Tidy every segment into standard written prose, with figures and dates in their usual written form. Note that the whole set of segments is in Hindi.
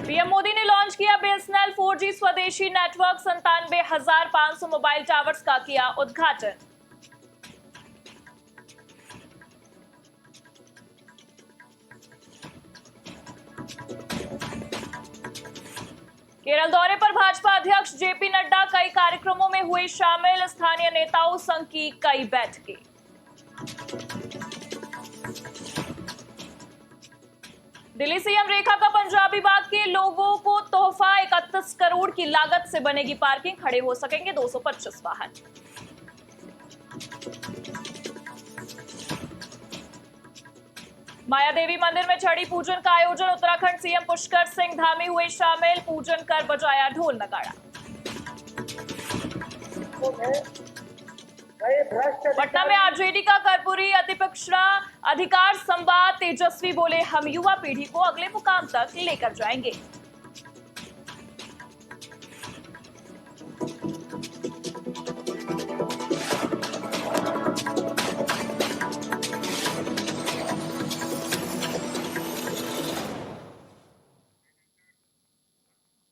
पीएम मोदी ने लॉन्च किया बीएसएनएल 4G स्वदेशी नेटवर्क। 97,500 मोबाइल टावर्स का किया उद्घाटन। केरल दौरे पर भाजपा अध्यक्ष जेपी नड्डा कई कार्यक्रमों में हुए शामिल। स्थानीय नेताओं संग की कई बैठकें। दिल्ली सीएम रेखा का पंजाबी बाग के लोगों को तोहफा। 31 करोड़ की लागत से बनेगी पार्किंग। खड़े हो सकेंगे 225 वाहन। माया देवी मंदिर में छड़ी पूजन का आयोजन। उत्तराखंड सीएम पुष्कर सिंह धामी हुए शामिल। पूजन कर बजाया ढोल नगाड़ा। पटना में आरजेडी का कर्पूरी अतिपिछड़ा अधिकार संवाद। तेजस्वी बोले, हम युवा पीढ़ी को अगले मुकाम तक लेकर जाएंगे।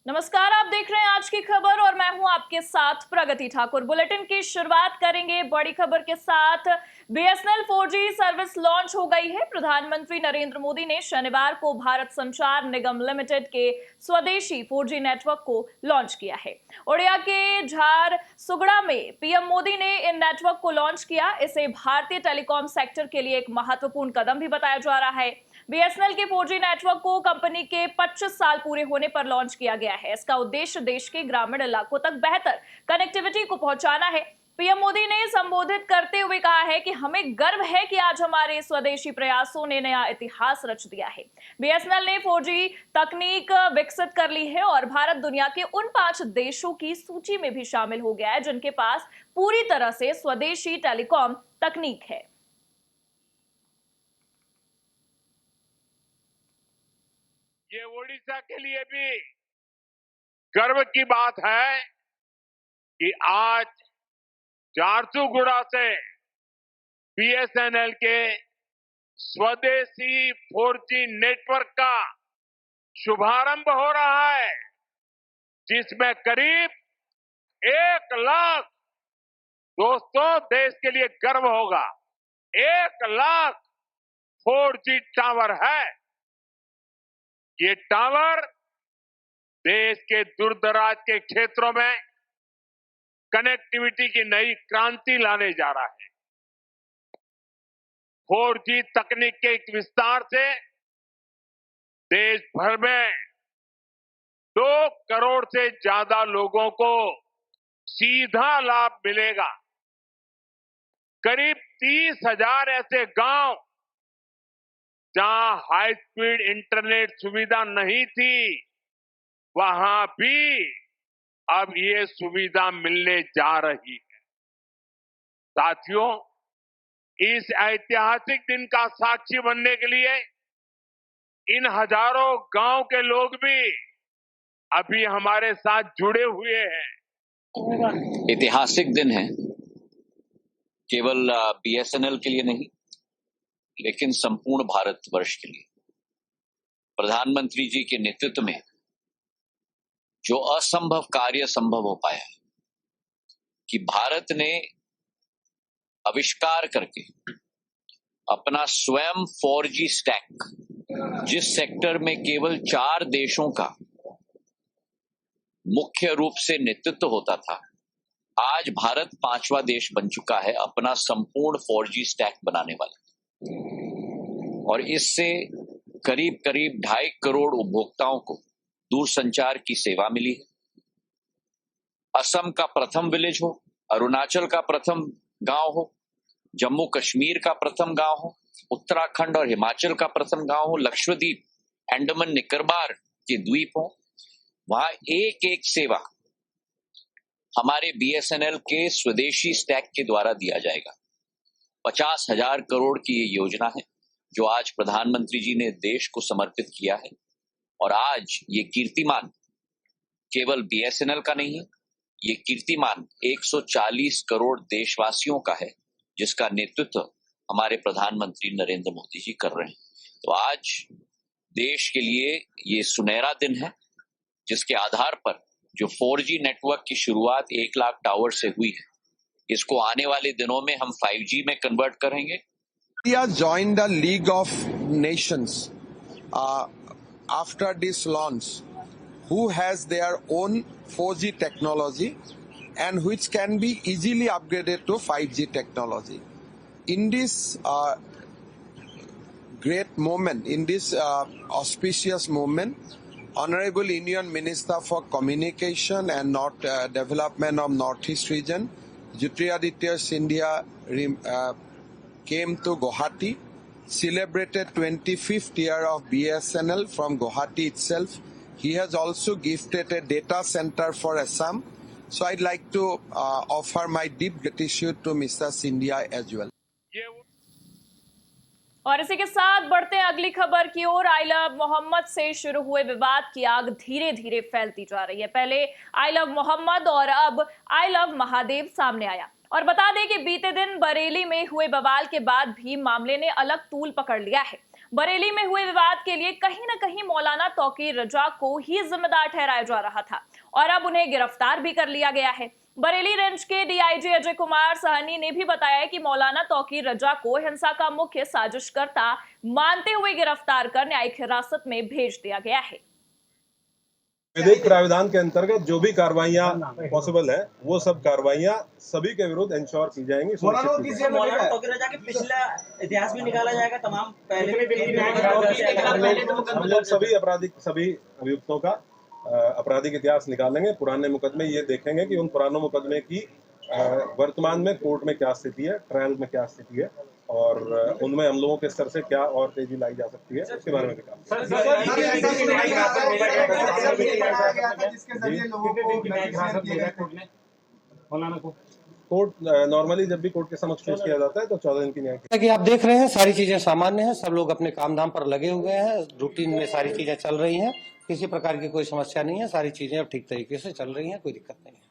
नमस्कार, आप देख रहे हैं आज की खबर और मैं हूं आपके साथ प्रगति ठाकुर। बुलेटिन की शुरुआत करेंगे बड़ी खबर के साथ। बीएसएनएल 4G सर्विस लॉन्च हो गई है। प्रधानमंत्री नरेंद्र मोदी ने शनिवार को भारत संचार निगम लिमिटेड के स्वदेशी 4G नेटवर्क को लॉन्च किया है। ओडिया के झारसुगड़ा में पीएम मोदी ने इन नेटवर्क को लॉन्च किया। इसे भारतीय टेलीकॉम सेक्टर के लिए एक महत्वपूर्ण कदम भी बताया जा रहा है। बीएसएनएल के 4G नेटवर्क को कंपनी के 25 साल पूरे होने पर लॉन्च किया गया है। इसका उद्देश्य देश के ग्रामीण इलाकों तक बेहतर कनेक्टिविटी को पहुंचाना है। पीएम मोदी ने संबोधित करते हुए कहा है कि हमें गर्व है कि आज हमारे स्वदेशी प्रयासों ने नया इतिहास रच दिया है। बीएसएनएल ने 4G तकनीक विकसित कर ली है और भारत दुनिया के उन 5 देशों की सूची में भी शामिल हो गया है जिनके पास पूरी तरह से स्वदेशी टेलीकॉम तकनीक है। ये ओडिशा के लिए भी गर्व की बात है कि आज झारसुगुड़ा से बीएसएनएल के स्वदेशी 4G नेटवर्क का शुभारंभ हो रहा है, जिसमें करीब 1 लाख, दोस्तों देश के लिए गर्व होगा, 1 लाख 4G टावर है। ये टावर देश के दूरदराज के क्षेत्रों में कनेक्टिविटी की नई क्रांति लाने जा रहा है। 4G तकनीक के एक विस्तार से देश भर में 2 करोड़ से ज्यादा लोगों को सीधा लाभ मिलेगा। करीब 30,000 ऐसे गांव जहां हाई स्पीड इंटरनेट सुविधा नहीं थी, वहां भी अब ये सुविधा मिलने जा रही है। साथियों, इस ऐतिहासिक दिन का साक्षी बनने के लिए इन हजारों गांव के लोग भी अभी हमारे साथ जुड़े हुए हैं। ऐतिहासिक दिन है, केवल बीएसएनएल के लिए नहीं, लेकिन संपूर्ण भारतवर्ष के लिए। प्रधानमंत्री जी के नेतृत्व में जो असंभव कार्य संभव हो पाया है कि भारत ने आविष्कार करके अपना स्वयं 4G स्टैक, जिस सेक्टर में केवल 4 देशों का मुख्य रूप से नेतृत्व होता था, आज भारत 5वां देश बन चुका है अपना संपूर्ण 4G स्टैक बनाने वाला। और इससे करीब 2.5 करोड़ उपभोक्ताओं को दूरसंचार की सेवा मिली है। असम का प्रथम विलेज हो, अरुणाचल का प्रथम गांव हो, जम्मू कश्मीर का प्रथम गांव हो, उत्तराखंड और हिमाचल का प्रथम गांव हो, लक्षद्वीप, अंडमान निकोबार के द्वीप हो, वहां एक सेवा हमारे बीएसएनएल के स्वदेशी स्टैक के द्वारा दिया जाएगा। 50,000 करोड़ की ये योजना है जो आज प्रधानमंत्री जी ने देश को समर्पित किया है। और आज ये कीर्तिमान केवल बीएसएनएल का नहीं है, ये कीर्तिमान 140 करोड़ देशवासियों का है, जिसका नेतृत्व हमारे प्रधानमंत्री नरेंद्र मोदी जी कर रहे हैं। तो आज देश के लिए ये सुनहरा दिन है, जिसके आधार पर जो 4G नेटवर्क की शुरुआत 1 लाख टावर से हुई है, इसको आने वाले दिनों में हम 5G में कन्वर्ट करेंगे। India joined the League of Nations after this launch, who has their own 4G technology and which can be easily upgraded to 5G technology. In this great moment, in this auspicious moment, Honorable Union Minister for Communication and Development of Northeast Region, Jyotiraditya Scindia, came to Guwahati, celebrated 25th year of BSNL from Guwahati itself. He has also gifted a data center for Assam. So I'd like to offer my deep gratitude to Mr. Scindia as well. और इसी के साथ बढ़ते हैं अगली खबर की ओर। आई लव मोहम्मद से शुरू हुए विवाद की आग धीरे धीरे फैलती जा रही है। पहले आई लव मोहम्मद और अब आई लव महादेव सामने आया। और बता दें कि बीते दिन बरेली में हुए बवाल के बाद भी मामले ने अलग तूल पकड़ लिया है। बरेली में हुए विवाद के लिए कहीं न कहीं मौलाना तौकीर रजा को ही जिम्मेदार ठहराया जा रहा था और अब उन्हें गिरफ्तार भी कर लिया गया है। बरेली रेंज के डीआईजी अजय कुमार सहनी ने भी बताया कि मौलाना तौकीर रजा को हिंसा का मुख्य साजिशकर्ता मानते हुए गिरफ्तार कर न्यायिक हिरासत में भेज दिया गया है। विधिक प्राविधान के अंतर्गत जो भी कार्रवाइयां पॉसिबल है, वो सब कार्रवाइयां सभी के विरुद्ध इंश्योर की जाएंगी। मौलाना तौकीर रजा के पिछला इतिहास भी निकाला जाएगा, तमाम हम लोग सभी अभियुक्तों का आपराधिक इतिहास निकालेंगे। पुराने मुकदमे ये देखेंगे कि उन पुरानों मुकदमे की वर्तमान में कोर्ट में क्या स्थिति है, ट्रायल में क्या स्थिति है और उनमें हम लोगों के स्तर से क्या और तेजी लाई जा सकती है, उसके बारे में भी काम। कोर्ट नॉर्मली जब भी कोर्ट के समक्ष पेश किया जाता है तो 14 दिन की न्याय कि आप देख रहे हैं सारी चीजें सामान्य हैं, सब लोग अपने काम धाम पर लगे हुए हैं, रूटीन में सारी चीजें चल रही हैं, किसी प्रकार की कोई समस्या नहीं है, सारी चीजें अब ठीक तरीके से चल रही हैं, कोई दिक्कत नहीं है।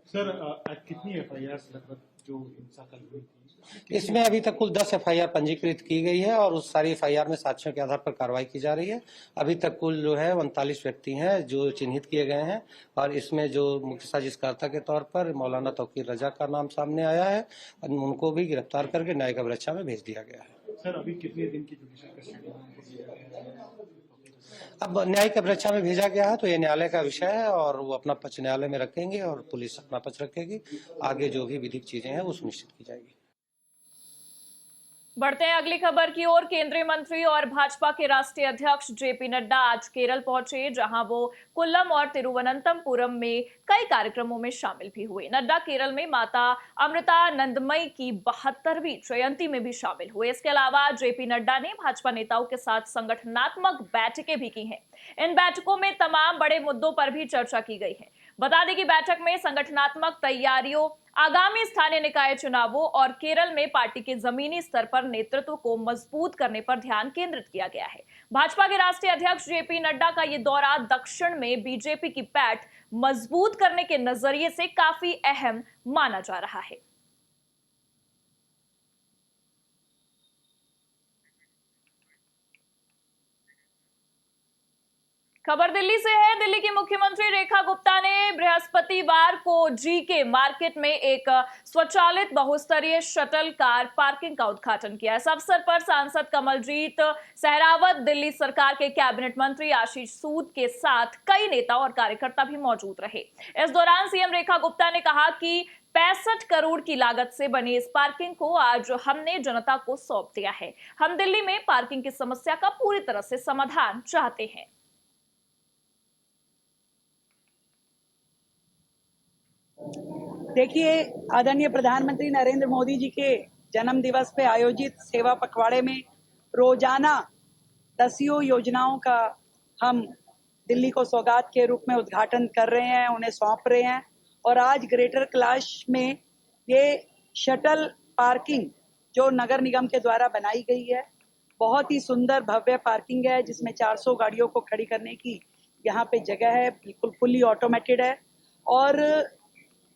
सर कितनी एफआईआर लगभग जो हिंसा कल हुई थी? इसमें अभी तक कुल 10 एफआईआर पंजीकृत की गई है और उस सारी एफआईआर में साक्ष्यों के आधार पर कार्रवाई की जा रही है। अभी तक कुल जो है 39 व्यक्ति हैं जो चिन्हित किए गए हैं और इसमें जो मुख्य साजिशकर्ता के तौर पर मौलाना तौकीर रजा का नाम सामने आया है, उनको भी गिरफ्तार करके न्यायिक अभिरक्षा में भेज दिया गया है। सर अभी कितने दिन की जुडिशियल कस्टडी? अब न्यायिक अभिरक्षा में भेजा गया है तो ये न्यायालय का विषय है और वो अपना पक्ष न्यायालय में रखेंगे और पुलिस अपना पक्ष रखेगी। आगे जो भी विधिक चीजें हैं वो सुनिश्चित की जाएगी। बढ़ते हैं अगली खबर की ओर। केंद्रीय मंत्री और भाजपा के राष्ट्रीय अध्यक्ष जेपी नड्डा आज केरल पहुंचे, जहां वो कोल्लम और तिरुवनंतपुरम में कई कार्यक्रमों में शामिल भी हुए। नड्डा केरल में माता अमृतानंदमयी की 72वीं जयंती में भी शामिल हुए। इसके अलावा जेपी नड्डा ने भाजपा नेताओं के साथ संगठनात्मक बैठकें भी की हैं। इन बैठकों में तमाम बड़े मुद्दों पर भी चर्चा की गई है। बता दें कि बैठक में संगठनात्मक तैयारियों, आगामी स्थानीय निकाय चुनावों और केरल में पार्टी के जमीनी स्तर पर नेतृत्व को मजबूत करने पर ध्यान केंद्रित किया गया है। भाजपा के राष्ट्रीय अध्यक्ष जेपी नड्डा का ये दौरा दक्षिण में बीजेपी की पैठ मजबूत करने के नजरिए से काफी अहम माना जा रहा है। खबर दिल्ली से है। दिल्ली की मुख्यमंत्री रेखा गुप्ता ने बृहस्पतिवार को जीके मार्केट में एक स्वचालित बहुस्तरीय शटल कार पार्किंग का उद्घाटन किया। इस अवसर पर सांसद कमलजीत सहरावत, दिल्ली सरकार के कैबिनेट मंत्री आशीष सूद के साथ कई नेता और कार्यकर्ता भी मौजूद रहे। इस दौरान सीएम रेखा गुप्ता ने कहा कि 65 करोड़ की लागत से बनी इस पार्किंग को आज हमने जनता को सौंप दिया है। हम दिल्ली में पार्किंग की समस्या का पूरी तरह से समाधान चाहते हैं। देखिए, आदरणीय प्रधानमंत्री नरेंद्र मोदी जी के जन्म दिवस पे आयोजित सेवा पखवाड़े में रोजाना दसियों योजनाओं का हम दिल्ली को सौगात के रूप में उद्घाटन कर रहे हैं, उन्हें सौंप रहे हैं। और आज ग्रेटर कैलाश में ये शटल पार्किंग जो नगर निगम के द्वारा बनाई गई है, बहुत ही सुंदर भव्य पार्किंग है जिसमें 400 गाड़ियों को खड़ी करने की यहाँ पे जगह है, बिल्कुल फुल्ली ऑटोमेटेड है। और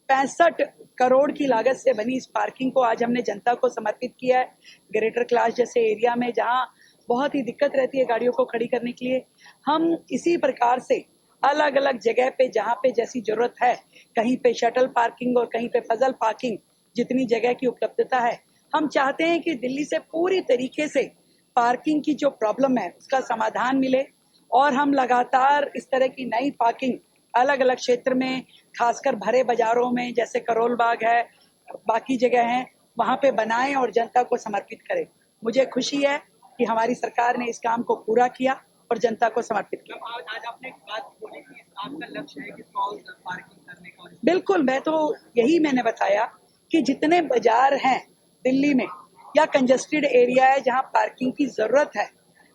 65 करोड़ की लागत से बनी इस पार्किंग को आज हमने जनता को समर्पित किया है। ग्रेटर कैलाश जैसे एरिया में जहां बहुत ही दिक्कत रहती है गाड़ियों को खड़ी करने के लिए। हम इसी प्रकार से अलग अलग जगह पे जहाँ पे जैसी जरूरत है, कहीं पे शटल पार्किंग और कहीं पे फजल पार्किंग, जितनी जगह की उपलब्धता है, हम चाहते हैं कि दिल्ली से पूरी तरीके से पार्किंग की जो प्रॉब्लम है उसका समाधान मिले और हम लगातार इस तरह की नई पार्किंग अलग अलग क्षेत्र में, खासकर भरे बाजारों में जैसे करोल बाग है, बाकी जगह हैं, वहां पे बनाएं और जनता को समर्पित करें। मुझे खुशी है कि हमारी सरकार ने इस काम को पूरा किया और जनता को समर्पित किया। आज आपने एक बात बोली कि आपका लक्ष्य है कि 100 पार्किंग करने का। बिल्कुल, मैंने बताया कि जितने बाजार हैं दिल्ली में या कंजस्टेड एरिया है जहां पार्किंग की जरूरत है,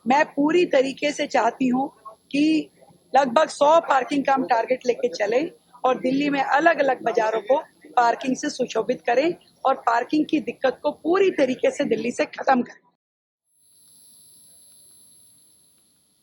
मैं पूरी तरीके से चाहती हूं कि लगभग 100 पार्किंग का हम टारगेट लेके चलें और दिल्ली में अलग अलग बाजारों को पार्किंग से सुशोभित करें और पार्किंग की दिक्कत को पूरी तरीके से दिल्ली से खत्म करें।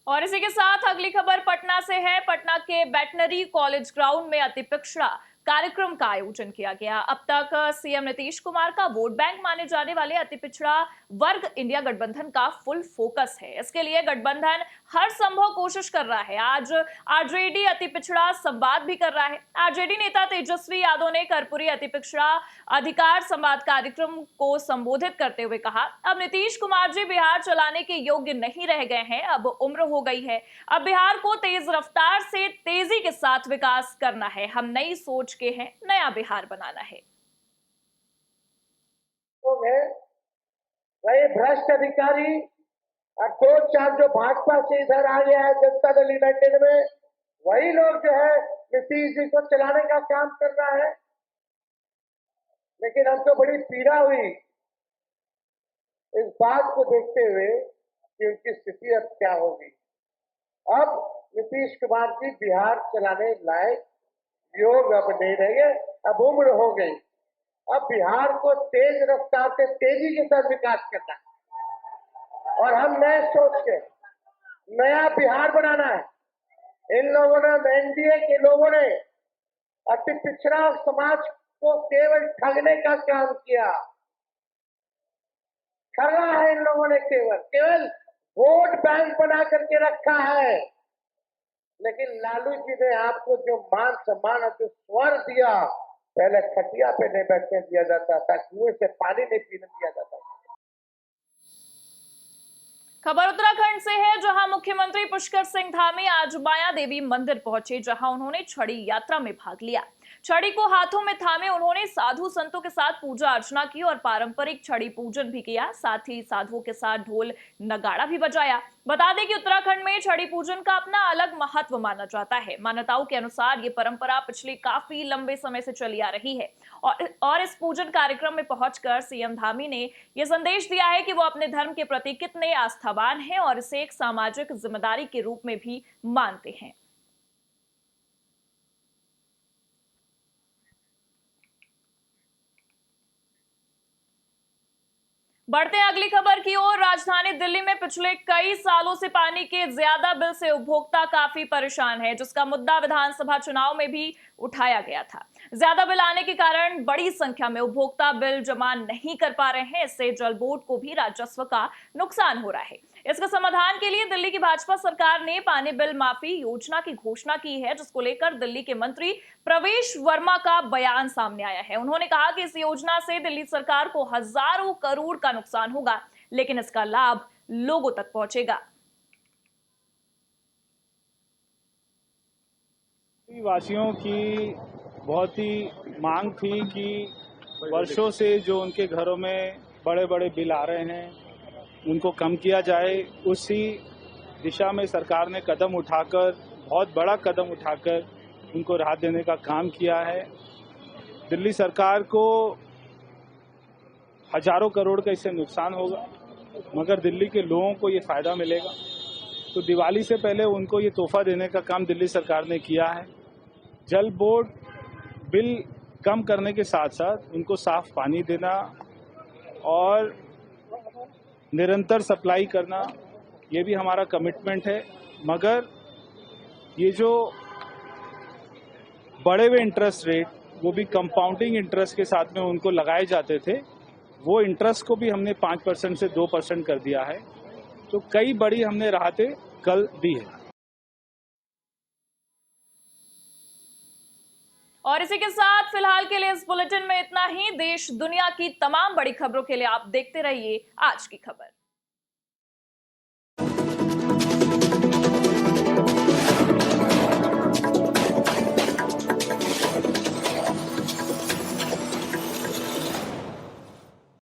और इसी के साथ अगली खबर पटना से है। पटना के वेटनरी कॉलेज ग्राउंड में अति पिछड़ा कार्यक्रम का आयोजन किया गया। अब तक सीएम नीतीश कुमार का वोट बैंक माने जाने वाले अति पिछड़ा वर्ग इंडिया गठबंधन का फुल फोकस है। इसके लिए गठबंधन हर संभव कोशिश कर रहा है। आज आरजेडी अति पिछड़ा संवाद भी कर रहा है। आरजेडी नेता तेजस्वी यादव ने कर्पूरी अति पिछड़ा अधिकार संवाद कार्यक्रम को संबोधित करते हुए कहा, अब नीतीश कुमार जी बिहार चलाने के योग्य नहीं रह गए हैं, अब उम्र हो गई है, अब बिहार को तेज रफ्तार से तेजी के साथ विकास करना है, हम नई सोच के हैं, नया बिहार बनाना है। वही भ्रष्ट अधिकारी और 2-4 जो भाजपा से इधर आ गया है जनता दल यूनाइटेड में, वही लोग जो है नीतीश जी को चलाने का काम कर रहा है। लेकिन हमको बड़ी पीड़ा हुई इस बात को देखते हुए कि उनकी स्थिति अब क्या होगी। अब नीतीश कुमार जी बिहार चलाने लायक योग अब नहीं रहेंगे, अब उम्र हो गई। अब बिहार को तेज रफ्तार से तेजी के साथ विकास करना है और हम नए सोच के नया बिहार बनाना है। इन लोगों ने, एनडीए के लोगों ने अति पिछड़ा समाज को केवल ठगने का काम किया। ठगा है इन लोगों ने, केवल वोट बैंक बना करके रखा है। लेकिन लालू जी ने आपको जो मान सम्मान और जो स्वर दिया, पहले खटिया पे नहीं बैठने दिया जाता था, कुएं से पानी नहीं पीने दिया जाता था। खबर उत्तराखंड से है, जहां मुख्यमंत्री पुष्कर सिंह धामी आज माया देवी मंदिर पहुंचे, जहां उन्होंने छड़ी यात्रा में भाग लिया। छड़ी को हाथों में थामे उन्होंने साधु संतों के साथ पूजा अर्चना की और पारंपरिक छड़ी पूजन भी किया। साथ ही साधुओं के साथ ढोल नगाड़ा भी बजाया। बता दें कि उत्तराखंड में छड़ी पूजन का अपना अलग महत्व माना जाता है। मान्यताओं के अनुसार ये परंपरा पिछले काफी लंबे समय से चली आ रही है और इस पूजन कार्यक्रम में पहुंचकर सीएम धामी ने यह संदेश दिया है कि वो अपने धर्म के प्रति कितने आस्थावान हैं और इसे एक सामाजिक जिम्मेदारी के रूप में भी मानते हैं। बढ़ते हैं अगली खबर की ओर। राजधानी दिल्ली में पिछले कई सालों से पानी के ज्यादा बिल से उपभोक्ता काफी परेशान है, जिसका मुद्दा विधानसभा चुनाव में भी उठाया गया था। ज्यादा बिल आने के कारण बड़ी संख्या में उपभोक्ता बिल जमा नहीं कर पा रहे हैं। इससे जल बोर्ड को भी राजस्व का नुकसान हो रहा है। इसका समाधान के लिए दिल्ली की भाजपा सरकार ने पानी बिल माफी योजना की घोषणा की है, जिसको लेकर दिल्ली के मंत्री प्रवेश वर्मा का बयान सामने आया है। उन्होंने कहा कि इस योजना से दिल्ली सरकार को हजारों करोड़ का नुकसान होगा, लेकिन इसका लाभ लोगों तक पहुंचेगा। वासियों की बहुत ही मांग थी कि वर्षों से जो उनके घरों में बड़े बड़े बिल आ रहे हैं उनको कम किया जाए। उसी दिशा में सरकार ने कदम उठाकर, बहुत बड़ा कदम उठाकर उनको राहत देने का काम किया है। दिल्ली सरकार को हजारों करोड़ का इससे नुकसान होगा, मगर दिल्ली के लोगों को ये फायदा मिलेगा। तो दिवाली से पहले उनको ये तोहफा देने का काम दिल्ली सरकार ने किया है। जल बोर्ड बिल कम करने के साथ साथ उनको साफ पानी देना और निरंतर सप्लाई करना, ये भी हमारा कमिटमेंट है। मगर ये जो बढ़े हुए इंटरेस्ट रेट, वो भी कंपाउंडिंग इंटरेस्ट के साथ में उनको लगाए जाते थे, वो इंटरेस्ट को भी हमने 5% से 2% कर दिया है। तो कई बड़ी हमने राहतें कल दी है। और इसी के साथ फिलहाल के लिए इस बुलेटिन में इतना ही। देश दुनिया की तमाम बड़ी खबरों के लिए आप देखते रहिए आज की खबर।